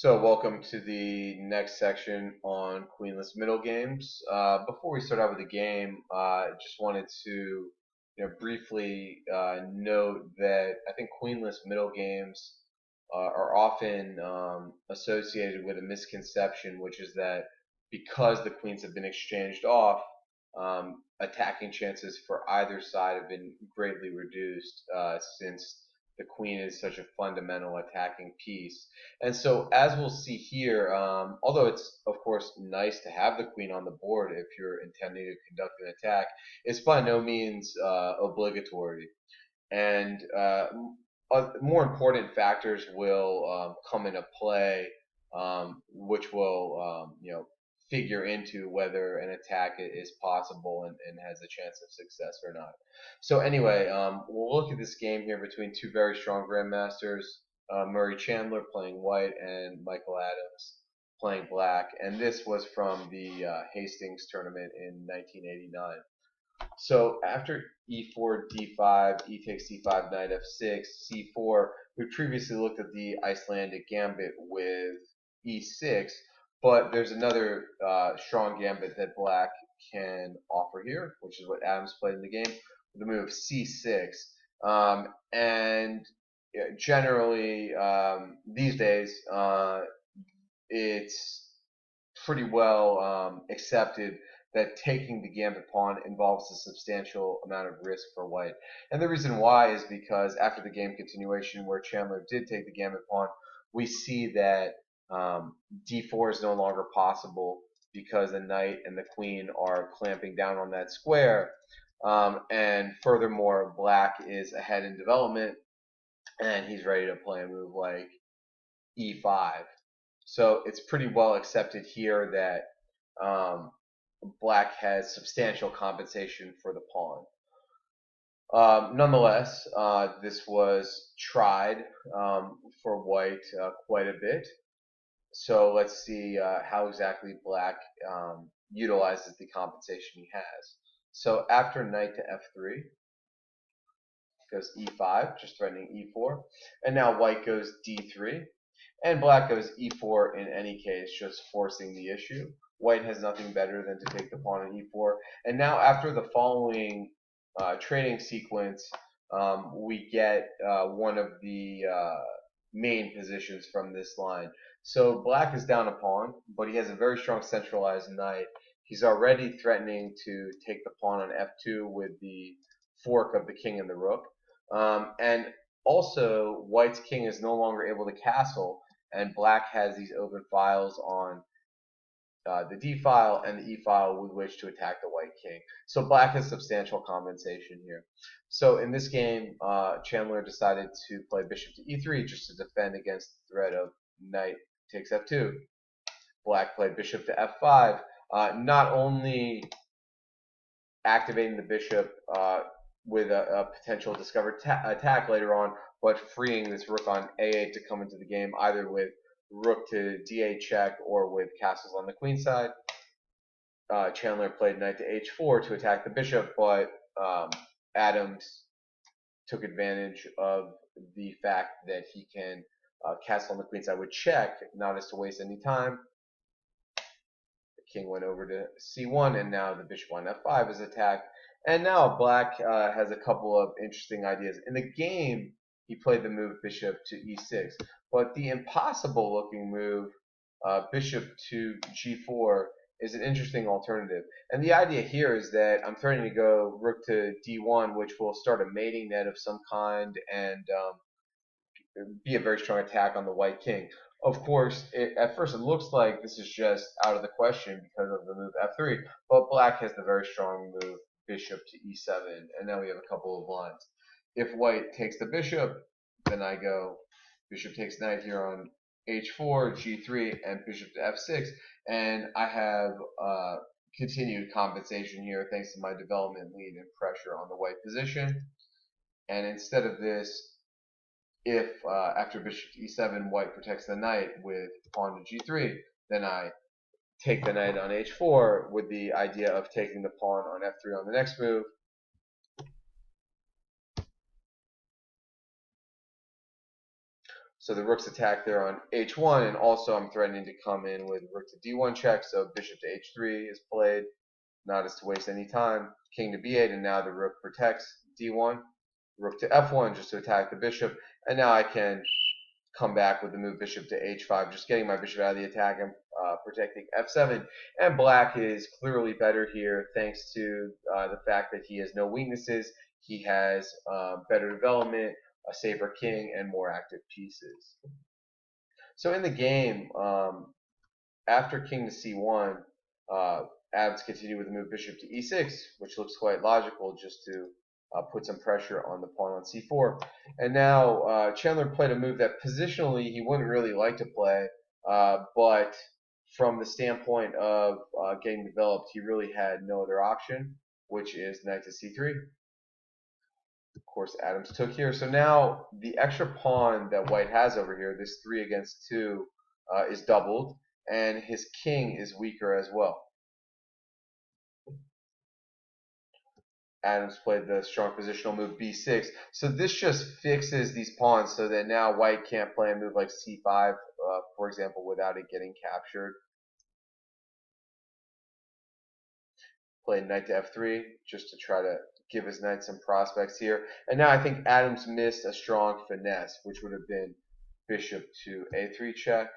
So welcome to the next section on queenless middle games. Before we start out with the game, just wanted to briefly note that I think queenless middle games are often associated with a misconception, which is that because the queens have been exchanged off, attacking chances for either side have been greatly reduced since the queen is such a fundamental attacking piece. And so, as we'll see here, although it's of course nice to have the queen on the board if you're intending to conduct an attack, it's by no means obligatory. And more important factors will come into play, which will figure into whether an attack is possible and has a chance of success or not. So anyway, we'll look at this game here between two very strong grandmasters, Murray Chandler playing white and Michael Adams playing black, and this was from the Hastings tournament in 1989. So after e4, d5, e takes c5, knight f6, c4, we previously looked at the Icelandic gambit with e6, but there's another strong gambit that black can offer here, which is what Adams played in the game, with the move c6. And generally, these days, it's pretty well accepted that taking the gambit pawn involves a substantial amount of risk for white. And the reason why is because after the game continuation where Chandler did take the gambit pawn, we see that d4 is no longer possible because the knight and the queen are clamping down on that square. And furthermore, black is ahead in development and he's ready to play a move like e5. So it's pretty well accepted here that black has substantial compensation for the pawn. Nonetheless, this was tried for white quite a bit. So let's see how exactly black utilizes the compensation he has. So after knight to f3, goes e5, just threatening e4. And now white goes d3. And black goes e4 in any case, just forcing the issue. White has nothing better than to take the pawn on e4. And now after the following trading sequence, we get one of the main positions from this line. So black is down a pawn, but he has a very strong centralized knight. He's already threatening to take the pawn on f2 with the fork of the king and the rook. And also, white's king is no longer able to castle, and black has these open files on the d file and the e file with which to attack the white king. So black has substantial compensation here. So in this game, Chandler decided to play bishop to e3 just to defend against the threat of knight takes f2. Black played bishop to f5, not only activating the bishop with a potential discovered attack later on, but freeing this rook on a8 to come into the game either with rook to d8 check or with castles on the queen side. Chandler played knight to h4 to attack the bishop, but Adams took advantage of the fact that he can castle on the queen side with check, not as to waste any time. The king went over to c1, and now the bishop on f5 is attacked. And now black has a couple of interesting ideas. In the game, he played the move bishop to e6, but the impossible looking move bishop to g4 is an interesting alternative. And the idea here is that I'm threatening to go rook to d1, which will start a mating net of some kind and be a very strong attack on the white king. Of course, at first it looks like this is just out of the question because of the move f3, but black has the very strong move bishop to e7, and now we have a couple of lines. If white takes the bishop, then I go bishop takes knight here on h4, g3, and bishop to f6, and I have continued compensation here thanks to my development lead and pressure on the white position. And instead of this, if after bishop to e7 white protects the knight with pawn to g3, then I take the knight on h4 with the idea of taking the pawn on f3 on the next move. So the rook's attack there on h1, and also I'm threatening to come in with rook to d1 check, so bishop to h3 is played, not as to waste any time. King to b8, and now the rook protects d1. Rook to f1 just to attack the bishop, and now I can come back with the move bishop to h5, just getting my bishop out of the attack and protecting f7. And black is clearly better here thanks to the fact that he has no weaknesses. He has better development, a safer king, and more active pieces. So in the game, after king to c1, Adams continued with the move bishop to e6, which looks quite logical just to put some pressure on the pawn on c4. And now Chandler played a move that positionally he wouldn't really like to play, but from the standpoint of getting developed, he really had no other option, which is knight to c3. Of course, Adams took here. So now the extra pawn that white has over here, this 3 against 2, is doubled, and his king is weaker as well. Adams played the strong positional move b6. So this just fixes these pawns so that now white can't play a move like c5, for example, without it getting captured. Played knight to f3 just to try to give his knight some prospects here. And now I think Adams missed a strong finesse, which would have been bishop to a3 check.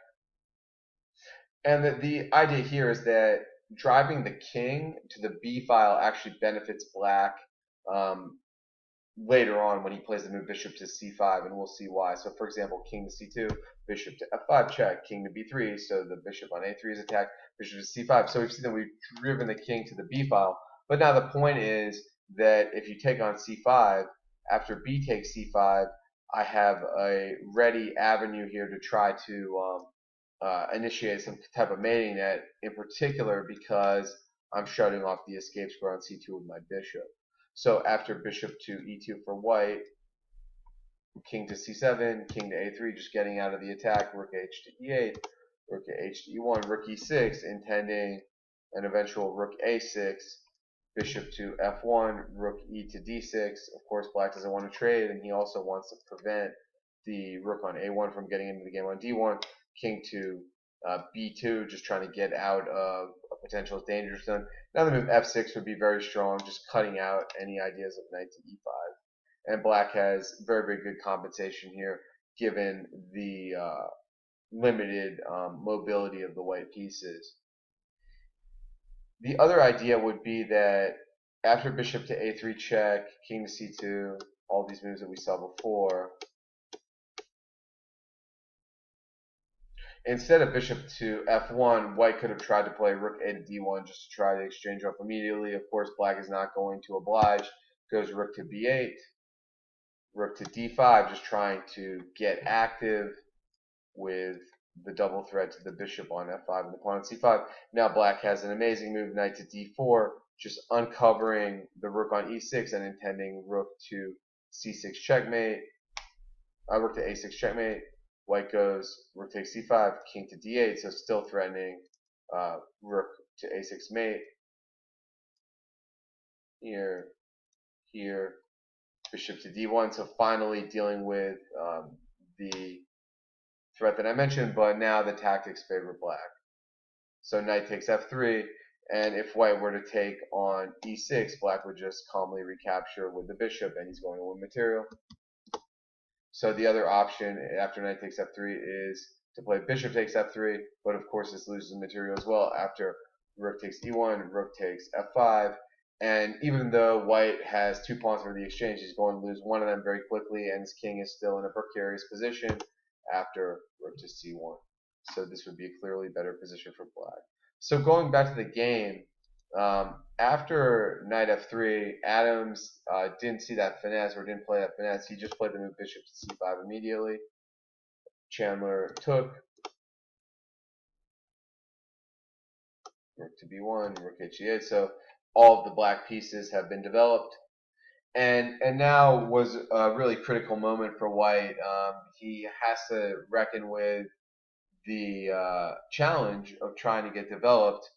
And the idea here is that driving the king to the b file actually benefits black later on when he plays the move bishop to c5, and we'll see why. So for example, king to c2, bishop to f5 check, king to b3, so the bishop on a3 is attacked, bishop to c5. So we've seen that we've driven the king to the b file. But now the point is that if you take on c5, after b takes c5, I have a ready avenue here to try to initiate some type of mating net, in particular because I'm shutting off the escape square on c2 with my bishop. So after bishop to e2 for white, king to c7, king to a3, just getting out of the attack, rook h to e8, rook h to e1, rook e6, intending an eventual rook a6, bishop to f1, rook e to d6. Of course, black doesn't want to trade, and he also wants to prevent the rook on a1 from getting into the game on d1. King to b2, just trying to get out of a potential danger zone. Now the move f6 would be very strong, just cutting out any ideas of knight to e5. And black has very, very good compensation here, given the limited mobility of the white pieces. The other idea would be that after bishop to a3 check, king to c2, all these moves that we saw before, instead of bishop to f1, white could have tried to play rook a to d1 just to try to exchange off immediately. Of course, black is not going to oblige. Goes rook to b8, rook to d5, just trying to get active with the double threat to the bishop on f5 and the pawn on c5. Now black has an amazing move, knight to d4, just uncovering the rook on e6 and intending rook to c6 checkmate, rook to a6 checkmate. White goes rook takes c5, king to d8, so still threatening rook to a6 mate. Here, here, bishop to d1, so finally dealing with the threat that I mentioned, but now the tactics favor black. So knight takes f3, and if white were to take on e6, black would just calmly recapture with the bishop, and he's going to win material. So the other option after knight takes f3 is to play bishop takes f3, but of course this loses material as well after rook takes e1, rook takes f5, and even though white has 2 pawns for the exchange, he's going to lose one of them very quickly, and his king is still in a precarious position after rook to c1. So this would be a clearly better position for black. So going back to the game, after knight f3, Adams didn't see that finesse or didn't play that finesse. He just played the move bishop to c5 immediately. Chandler took rook to b1, rook h8. So all of the black pieces have been developed. And now was a really critical moment for white. He has to reckon with the challenge of trying to get developed,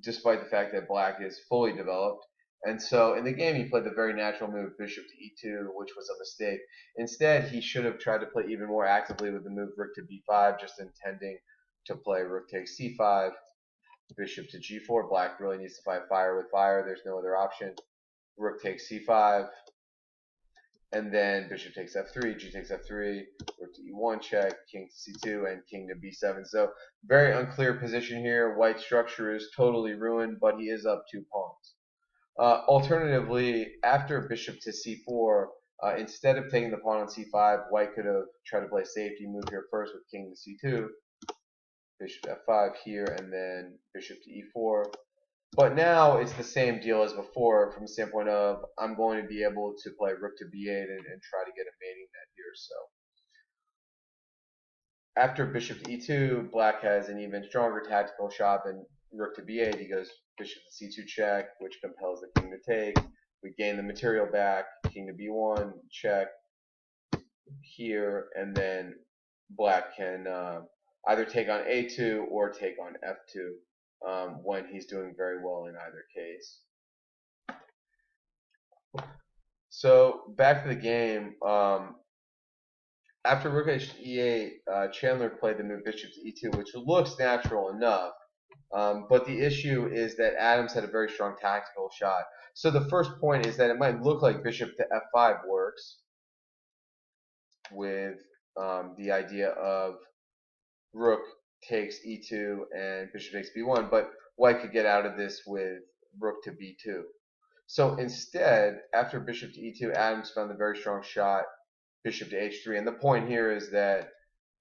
despite the fact that black is fully developed. And so in the game, he played the very natural move, bishop to e2, which was a mistake. Instead, he should have tried to play even more actively with the move rook to b5, just intending to play rook takes c5, bishop to g4. Black really needs to fight fire with fire. There's no other option. Rook takes c5, and then bishop takes f3, g takes f3, rook to e1 check, king to c2, and king to b7. So very unclear position here. White's structure is totally ruined, but he is up 2 pawns. Alternatively, after bishop to c4, instead of taking the pawn on c5, white could have tried to play safety move here first with king to c2, bishop to f5 here, and then bishop to e4. But now it's the same deal as before from the standpoint of I'm going to be able to play rook to b8 and try to get a mating net here. So after bishop to e2, black has an even stronger tactical shot than rook to b8. He goes bishop to c2 check, which compels the king to take. We gain the material back, king to b1 check here, and then black can either take on a2 or take on f2 when he's doing very well in either case. So back to the game. After rook h8, Chandler played the move bishop to e2, which looks natural enough. But the issue is that Adams had a very strong tactical shot. So the first point is that it might look like bishop to f5 works with the idea of rook takes e2 and bishop takes b1, but white could get out of this with rook to b2. So instead, after bishop to e2, Adams found the very strong shot, bishop to h3. And the point here is that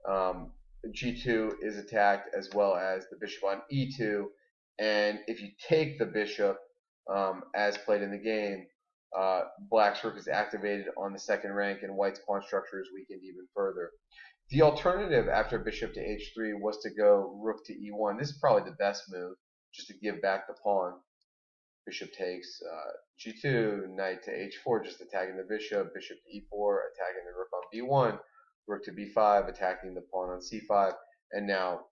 g2 is attacked as well as the bishop on e2. And if you take the bishop, as played in the game, black's rook is activated on the second rank and white's pawn structure is weakened even further. The alternative after bishop to h3 was to go rook to e1. This is probably the best move, just to give back the pawn. Bishop takes g2, knight to h4, just attacking the bishop, bishop to e4, attacking the rook on b1, rook to b5, attacking the pawn on c5, and now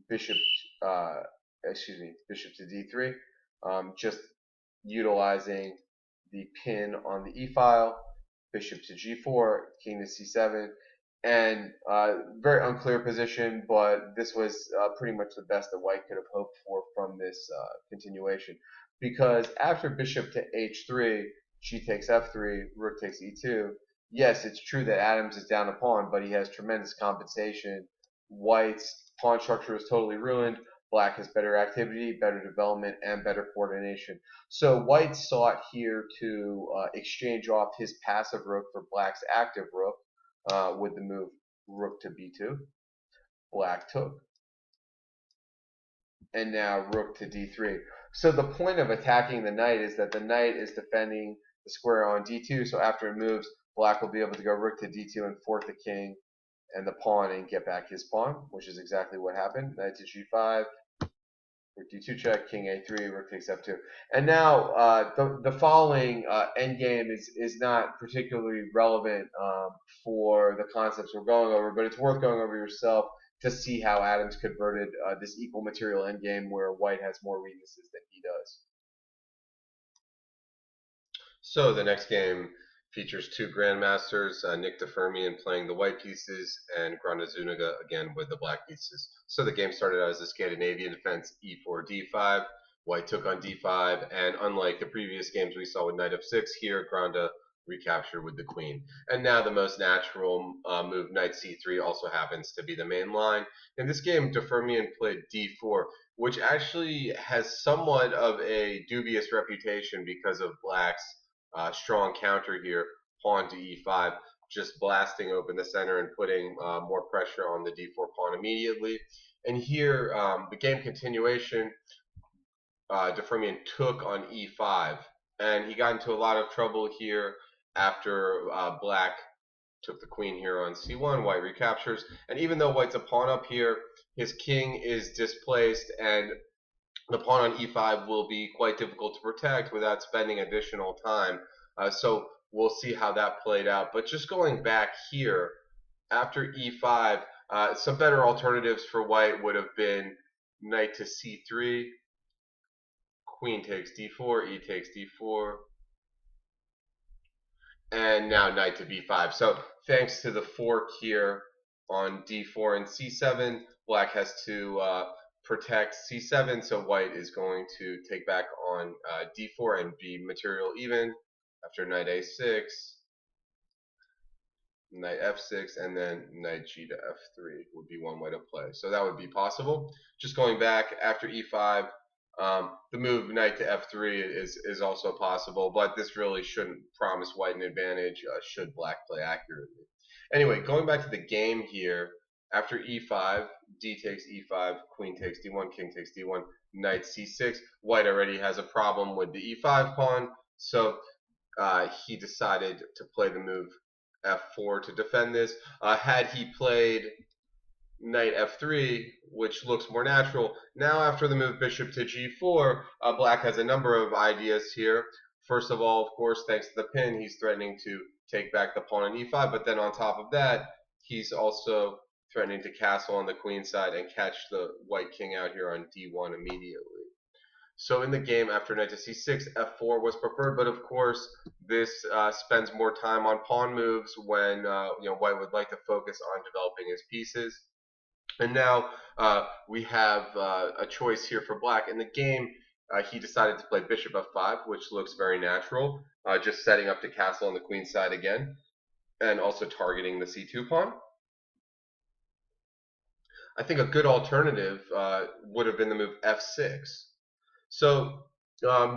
bishop to d3, just utilizing the pin on the e-file, bishop to g4, king to c7, and very unclear position, but this was pretty much the best that white could have hoped for from this continuation. Because after bishop to h3, g takes f3, rook takes e2, yes, it's true that Adams is down a pawn, but he has tremendous compensation. White's pawn structure is totally ruined. Black has better activity, better development, and better coordination. So white sought here to exchange off his passive rook for black's active rook with the move rook to b2. Black took. And now rook to d3. So the point of attacking the knight is that the knight is defending the square on d2, so after it moves, black will be able to go rook to d2 and fort the king and the pawn and get back his pawn, which is exactly what happened. Knight to g5, rook d2 check, king a3, rook takes f2. And now the following endgame is not particularly relevant for the concepts we're going over, but it's worth going over yourself to see how Adams converted this equal material endgame where white has more weaknesses than he does. So the next game features two grandmasters, Nick DeFermian playing the white pieces and Granda Zuniga again with the black pieces. So the game started out as a Scandinavian defense, e4, d5. White took on d5, and unlike the previous games we saw with knight f6, here Granda recaptured with the queen. And now the most natural move, knight c3, also happens to be the main line. In this game, DeFermian played d4, which actually has somewhat of a dubious reputation because of black's strong counter here, pawn to e5, just blasting open the center and putting more pressure on the d4 pawn immediately. And here, the game continuation, DeFermian took on e5, and he got into a lot of trouble here after black took the queen here on c1, white recaptures, and even though white's a pawn up here, his king is displaced, and the pawn on e5 will be quite difficult to protect without spending additional time. So we'll see how that played out. But just going back here, after e5, some better alternatives for white would have been knight to c3, queen takes d4, e takes d4, and now knight to b5. So thanks to the fork here on d4 and c7, black has to protect c7, so white is going to take back on d4 and be material even after knight a6, knight f6, and then knight g to f3 would be one way to play. So that would be possible. Just going back after e5, the move knight to f3 is also possible, but this really shouldn't promise white an advantage should black play accurately. Anyway, going back to the game here, after e5, d takes e5, queen takes d1, king takes d1, knight c6. White already has a problem with the e5 pawn, so he decided to play the move f4 to defend this. Had he played knight f3, which looks more natural, now after the move bishop to g4, black has a number of ideas here. First of all, of course, thanks to the pin, he's threatening to take back the pawn on e5, but then on top of that, he's also threatening to castle on the queen side and catch the white king out here on d1 immediately. So in the game, after knight to c6, f4 was preferred, but of course, this spends more time on pawn moves when white would like to focus on developing his pieces. And now we have a choice here for black. In the game, he decided to play bishop f5, which looks very natural, just setting up to castle on the queen side again, and also targeting the c2 pawn. I think a good alternative would have been the move f6. So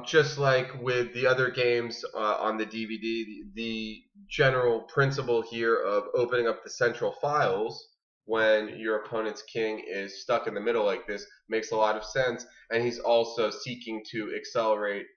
just like with the other games on the DVD, the general principle here of opening up the central files when your opponent's king is stuck in the middle like this makes a lot of sense, and he's also seeking to accelerate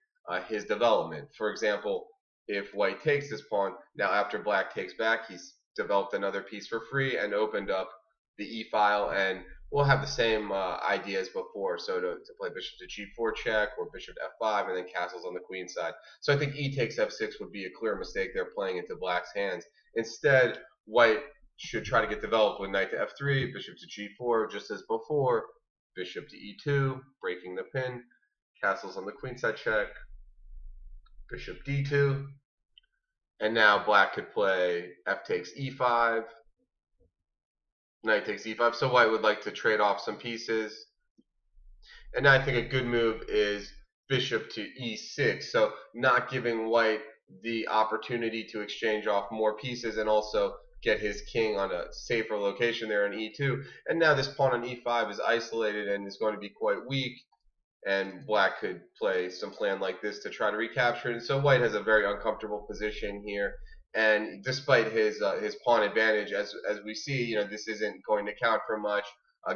his development. For example, if white takes this pawn, now after black takes back, he's developed another piece for free and opened up the e file, and we'll have the same idea as before. So to play bishop to g4 check or bishop to f5 and then castles on the queen side. So I think e takes f6 would be a clear mistake they're playing into black's hands. Instead, white should try to get developed with knight to f3, bishop to g4, just as before, bishop to e2, breaking the pin, castles on the queen side check, bishop d2, and now black could play f takes e5, knight takes e5, so white would like to trade off some pieces. And I think a good move is bishop to e6, so not giving white the opportunity to exchange off more pieces and also get his king on a safer location there in e2. And now this pawn on e5 is isolated and is going to be quite weak, and black could play some plan like this to try to recapture it. And so white has a very uncomfortable position here. And despite his pawn advantage, as we see, this isn't going to count for much,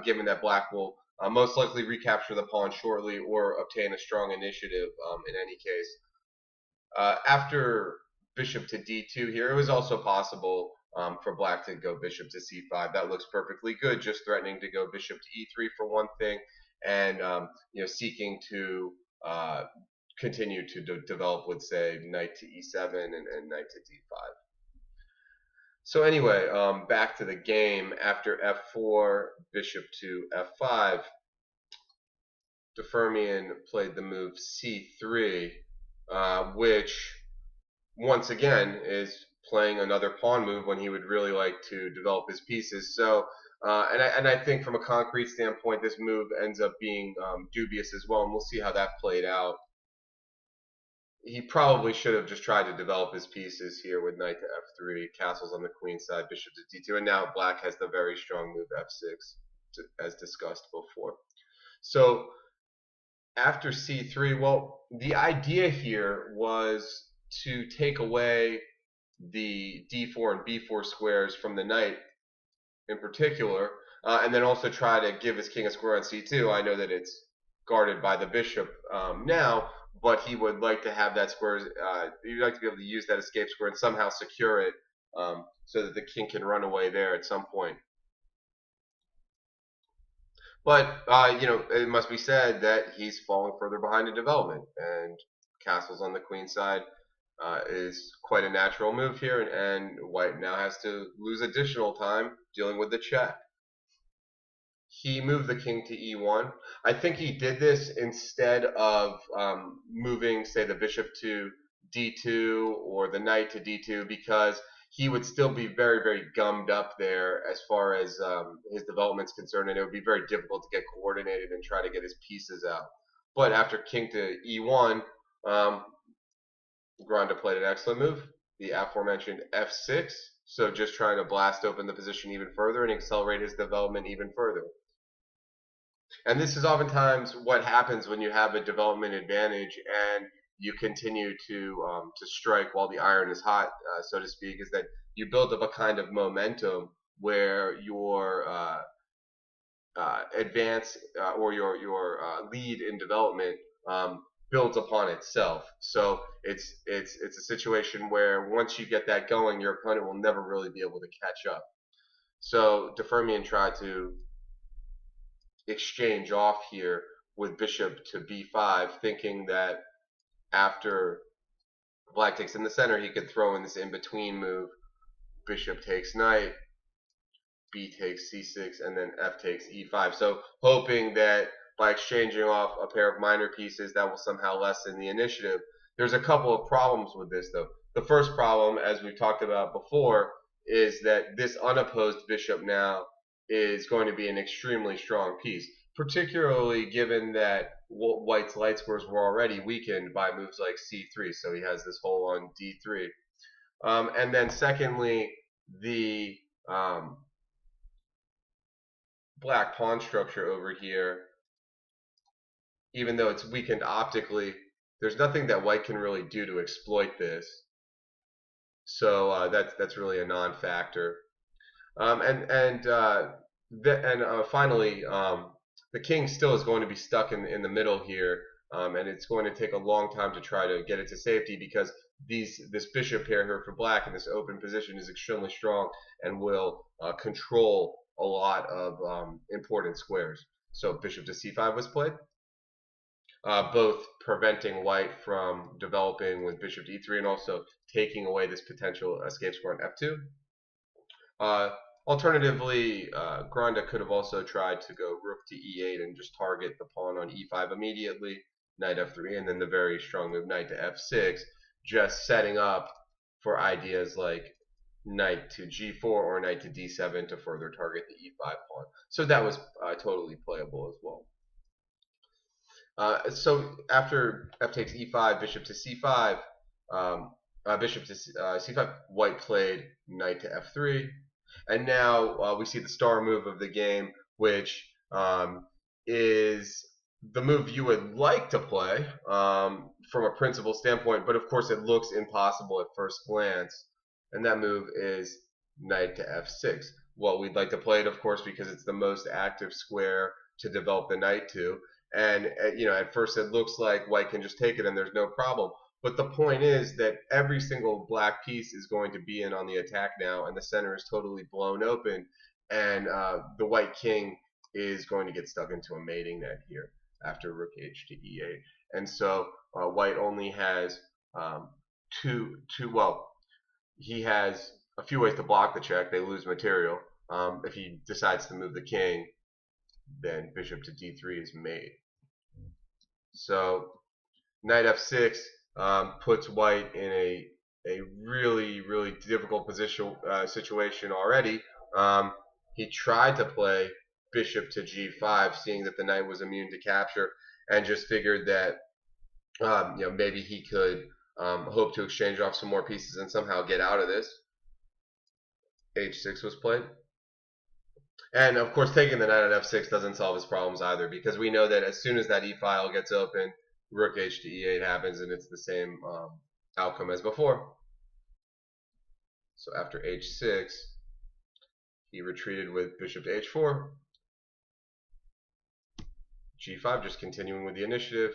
given that black will most likely recapture the pawn shortly or obtain a strong initiative in any case. After bishop to d2 here, it was also possible for black to go bishop to c5. That looks perfectly good, just threatening to go bishop to e3 for one thing, and seeking to continue to develop with, say, knight to e7 and knight to d5. So anyway, back to the game. After f4, bishop to f5, de Fermian played the move c3, which once again is playing another pawn move when he would really like to develop his pieces. So, and I think from a concrete standpoint, this move ends up being dubious as well, and we'll see how that played out. He probably should have just tried to develop his pieces here with knight to f3, castles on the queen side, bishop to d2, and now black has the very strong move f6, as discussed before. So after c3, well, the idea here was to take away the d4 and b4 squares from the knight in particular, and then also try to give his king a square on c2. I know that it's guarded by the bishop now, but he would like to have that square, he'd like to be able to use that escape square and somehow secure it so that the king can run away there at some point. But, it must be said that he's falling further behind in development, and castles on the queen side is quite a natural move here, and white now has to lose additional time dealing with the check. he moved the king to e1. I think he did this instead of moving, say, the bishop to d2 or the knight to d2, because he would still be very, very gummed up there as far as his development's concerned, and it would be very difficult to get coordinated and try to get his pieces out. But after king to e1, Granda played an excellent move, the aforementioned f6. So just trying to blast open the position even further and accelerate his development even further. And this is oftentimes what happens when you have a development advantage and you continue to strike while the iron is hot, so to speak, is that you build up a kind of momentum where your advance or your lead in development builds upon itself. So it's a situation where once you get that going, your opponent will never really be able to catch up. So de Fermian tried to exchange off here with bishop to b5, thinking that after black takes in the center, he could throw in this in-between move, bishop takes knight, b takes c6, and then f takes e5. So hoping that by exchanging off a pair of minor pieces, that will somehow lessen the initiative. There's a couple of problems with this, though. The first problem, as we've talked about before, is that this unopposed bishop now is going to be an extremely strong piece, particularly given that white's light squares were already weakened by moves like c3, so he has this hole on d3. And then secondly, the black pawn structure over here, even though it's weakened optically, there's nothing that white can really do to exploit this. So that's really a non-factor. And finally, the king still is going to be stuck in the middle here, and it's going to take a long time to try to get it to safety, because this bishop pair here for black in this open position is extremely strong and will control a lot of important squares. So bishop to c5 was played, both preventing white from developing with bishop to e3 and also taking away this potential escape square on f2. Alternatively, Granda could have also tried to go rook to e8 and just target the pawn on e5 immediately, knight f3, and then the very strong move knight to f6, just setting up for ideas like knight to g4 or knight to d7 to further target the e5 pawn. So that was totally playable as well. So after f takes e5, bishop to c5, bishop to c5, white played knight to f3. And now we see the star move of the game, which is the move you would like to play from a principle standpoint, but of course it looks impossible at first glance. And that move is knight to f6. Well, we'd like to play it, of course, because it's the most active square to develop the knight to. And at first it looks like white can just take it and there's no problem. But the point is that every single black piece is going to be in on the attack now, and the center is totally blown open, and the white king is going to get stuck into a mating net here after rook h to e8. And so white only has he has a few ways to block the check. They lose material. If he decides to move the king, then bishop to d3 is made. So knight f6 puts white in a really, really difficult situation already. He tried to play bishop to g5, seeing that the knight was immune to capture, and just figured that maybe he could hope to exchange off some more pieces and somehow get out of this. h6 was played. And of course, taking the knight at f6 doesn't solve his problems either, because we know that as soon as that e-file gets open, rook h to e8 happens, and it's the same outcome as before. So after h6, he retreated with bishop to h4, g5, just continuing with the initiative,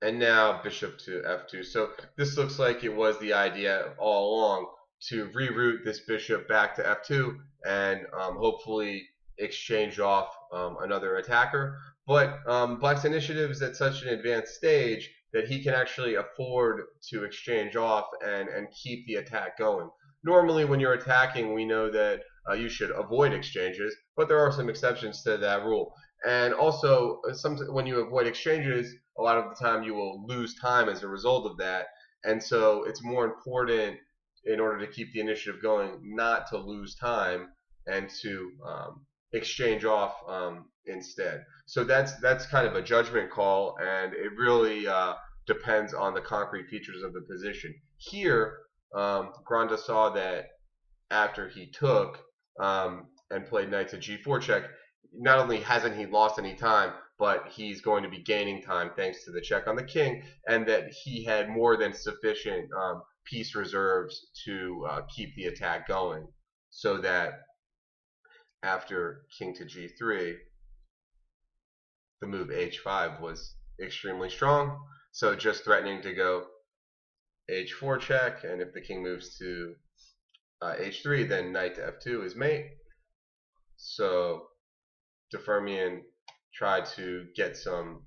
and now bishop to f2. So this looks like it was the idea all along, to reroute this bishop back to f2 and hopefully exchange off another attacker. But black's initiative is at such an advanced stage that he can actually afford to exchange off and keep the attack going. Normally when you're attacking, we know that you should avoid exchanges, but there are some exceptions to that rule. And also, when you avoid exchanges, a lot of the time you will lose time as a result of that. And so it's more important, in order to keep the initiative going, not to lose time and to exchange off instead. So that's kind of a judgment call, and it really depends on the concrete features of the position. Here, Granda saw that after he took and played knight to g4 check, not only hasn't he lost any time, but he's going to be gaining time thanks to the check on the king, and that he had more than sufficient piece reserves to keep the attack going, so that after king to g3, the move h5 was extremely strong. So just threatening to go h4 check, and if the king moves to h3, then knight to f2 is mate. So Defermian tried to get some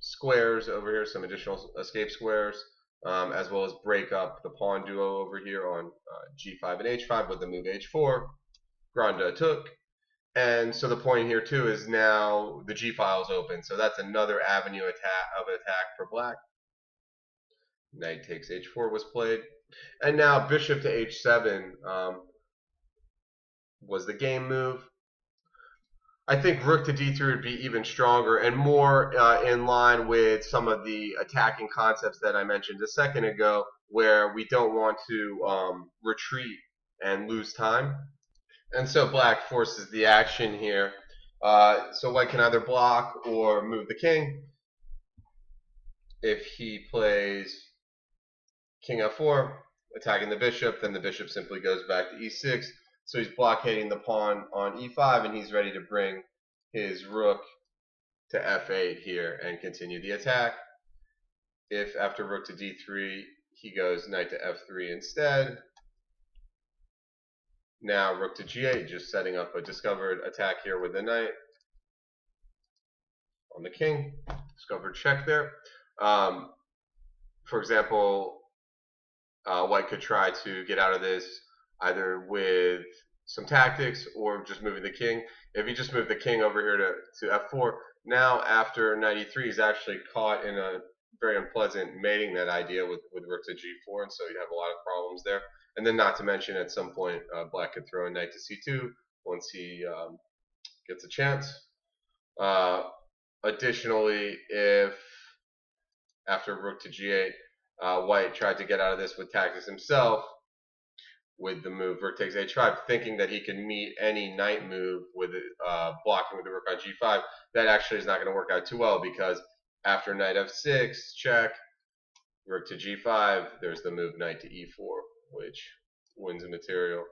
squares over here, some additional escape squares, as well as break up the pawn duo over here on g5 and h5 with the move h4. Granda took. And so the point here too is now the g file is open, so that's another avenue of attack for black. Knight takes h4 was played, and now bishop to h7 was the game move. I think rook to d3 would be even stronger and more in line with some of the attacking concepts that I mentioned a second ago, where we don't want to retreat and lose time. And so black forces the action here. So white can either block or move the king. If he plays king f4, attacking the bishop, then the bishop simply goes back to e6. So he's blockading the pawn on e5, and he's ready to bring his rook to f8 here and continue the attack. If after rook to d3, he goes knight to f3 instead, now rook to g8, just setting up a discovered attack here with the knight on the king. Discovered check there. For example, white could try to get out of this either with some tactics or just moving the king. If he just moved the king over here to f4, now after knight e3, he's actually caught in a very unpleasant mating net idea with rook to g4, and so you'd have a lot of problems there. And then not to mention, at some point, black could throw a knight to c2 once he gets a chance. Additionally, if after rook to g8, white tried to get out of this with tactics himself, with the move rook takes h5, thinking that he can meet any knight move with blocking with the rook on g5, that actually is not going to work out too well, because after knight f6 check, rook to g5, there's the move knight to e4, which wins the material.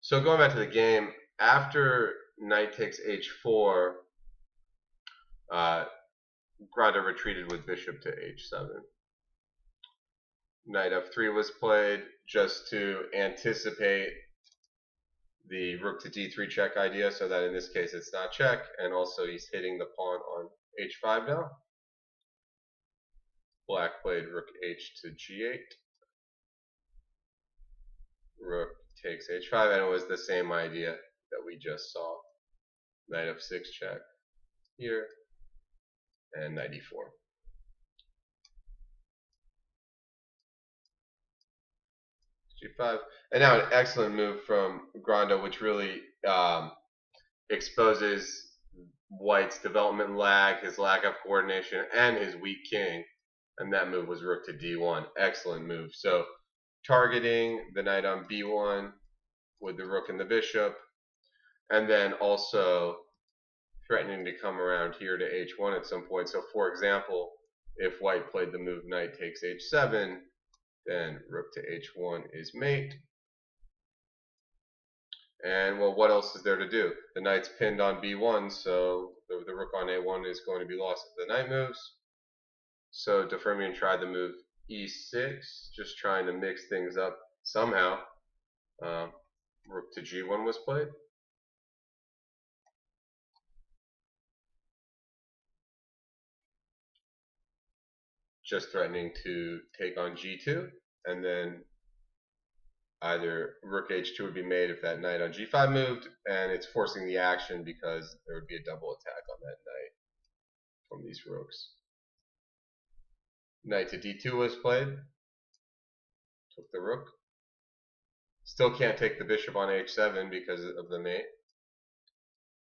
So going back to the game, after knight takes h4, Granda retreated with bishop to h7. Knight f3 was played just to anticipate the rook to d3 check idea, so that in this case it's not check, and also he's hitting the pawn on h5 now. Black played rook h to g8. Rook takes h5, and it was the same idea that we just saw. Knight f6 check here, and knight e4. g5, and now an excellent move from Granda, which really exposes white's development lag, his lack of coordination, and his weak king. And that move was rook to d1. Excellent move. So targeting the knight on b1 with the rook and the bishop, and then also threatening to come around here to h1 at some point. So for example, if white played the move knight takes h7, then rook to h1 is mate. And well, what else is there to do? The knight's pinned on b1, so the rook on a1 is going to be lost if the knight moves. So Defermian tried the move e6, just trying to mix things up somehow. Rook to g1 was played. Just threatening to take on g2, and then either rook h2 would be made if that knight on g5 moved, and it's forcing the action because there would be a double attack on that knight from these rooks. Knight to d2 was played. Took the rook. Still can't take the bishop on h7 because of the mate.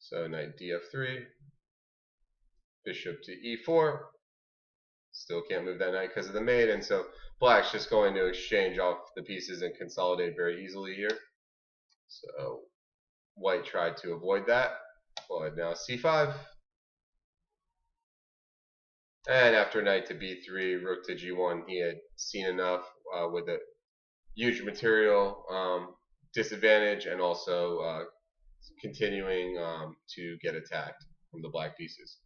So knight df3. Bishop to e4. Still can't move that knight because of the mate, and so black's just going to exchange off the pieces and consolidate very easily here. So white tried to avoid that. But now c5. And after knight to b3, rook to g1, he had seen enough with a huge material disadvantage and also continuing to get attacked from the black pieces.